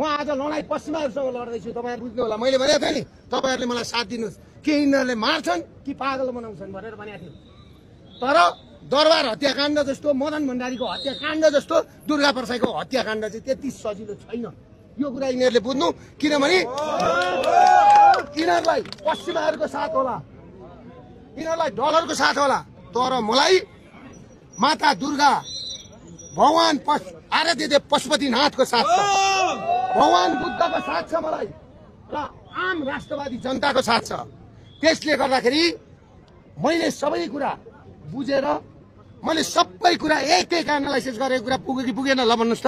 म आज लडाइँ पश्चिमाहरूसँग लड्दैछु, तपाईँहरू बुझ्नु होला। मैले भनेको थिएँ नि तपाईँहरूले मलाई साथ दिनुहोस्, के यिनीहरूले मार्छन् कि पागल बनाउँछन् भनेर भनेको थियो। तर दरबार हत्याकाण्ड जस्तो, मदन भण्डारीको हत्याकाण्ड जस्तो दुर्गा प्रसाईको हत्याकाण्ड चाहिँ त्यति सजिलो छैन। यो कुरा यिनीहरूले बुझ्नु, किनभने यिनीहरूलाई पश्चिमाहरूको साथ होला, यिनीहरूलाई डलरको साथ होला, तर मलाई माता दुर्गा, भगवान आराध्य पशुपतिनाथको साथ छ, भगवान बुद्धको साथ छ मलाई, र आम राष्ट्रवादी जनताको साथ छ। त्यसले गर्दाखेरि मैले सबै कुरा बुझेर मैले सबै कुरा एक एक एनालाइसिस गरेको कुरा पुग्यो कि पुगेन ल भन्नुहोस् त,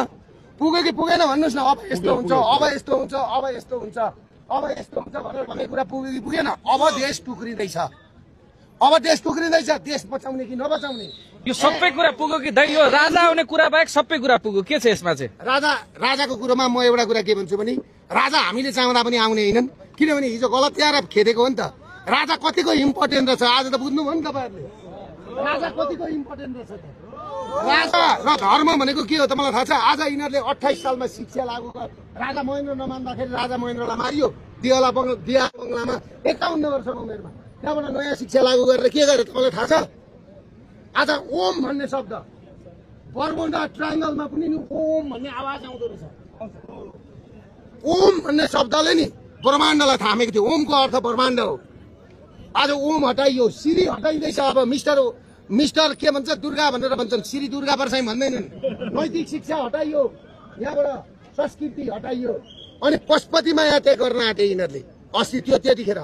पुग्यो कि पुगेन भन्नुहोस् न। अब यस्तो हुन्छ, अब यस्तो हुन्छ, अब यस्तो हुन्छ, अब यस्तो हुन्छ भनेर भन्ने कुरा पुग्यो कि पुगेन। अब देश टुक्रिँदैछ, अब देश टुक्रिँदैछ। देश बचाउने कि नबचाउने, यो सबै कुरा पुग्यो कि दाइ? यो राजा आउने कुरा बाहेक सबै कुरा पुग्यो, के छ यसमा चाहिँ? राजाको कुरोमा म एउटा कुरा के भन्छु भने, राजा हामीले चाहँदा पनि आउने हैनन्, किनभने हिजो गलत ल्याएर खेदेको हो नि त। राजा कतिको इम्पोर्टेन्ट रहेछ आज त बुझ्नुभयो नि तपाईँहरूले। राजा कतिको इम्पोर्टेन्ट रहेछ त। राजा र धर्म भनेको के हो त मलाई थाहा छ। आज यिनीहरूले 28 सालमा शिक्षा लागू गर, राजा महेन्द्र नमान्दाखेरि राजा महेन्द्रलाई मारियो दिया बङ्गलामा 51 वर्षको उमेरमा। त्यहाँबाट नयाँ शिक्षा लागू गरेर के गरे तपाईँलाई थाहा छ? आज ओम भन्ने शब्द बर्मुडा ट्रायङ्गलमा पनि नि ओम भन्ने आवाज आउँदो रहेछ। ओम भन्ने शब्दले नि ब्रह्माण्डलाई थामेको थियो। ओमको अर्थ ब्रह्माण्ड हो। आज ओम हटाइयो, श्री हटाइँदैछ। अब मिस्टर के भन्छ दुर्गा भनेर भन्छन्, श्री दुर्गा प्रसाई भन्दैनन्। नैतिक शिक्षा हटाइयो, यहाँबाट संस्कृति हटाइयो, अनि पशुपतिमा यात्रा गर्न आँटे यिनीहरूले अस्ति त्यो त्यतिखेर।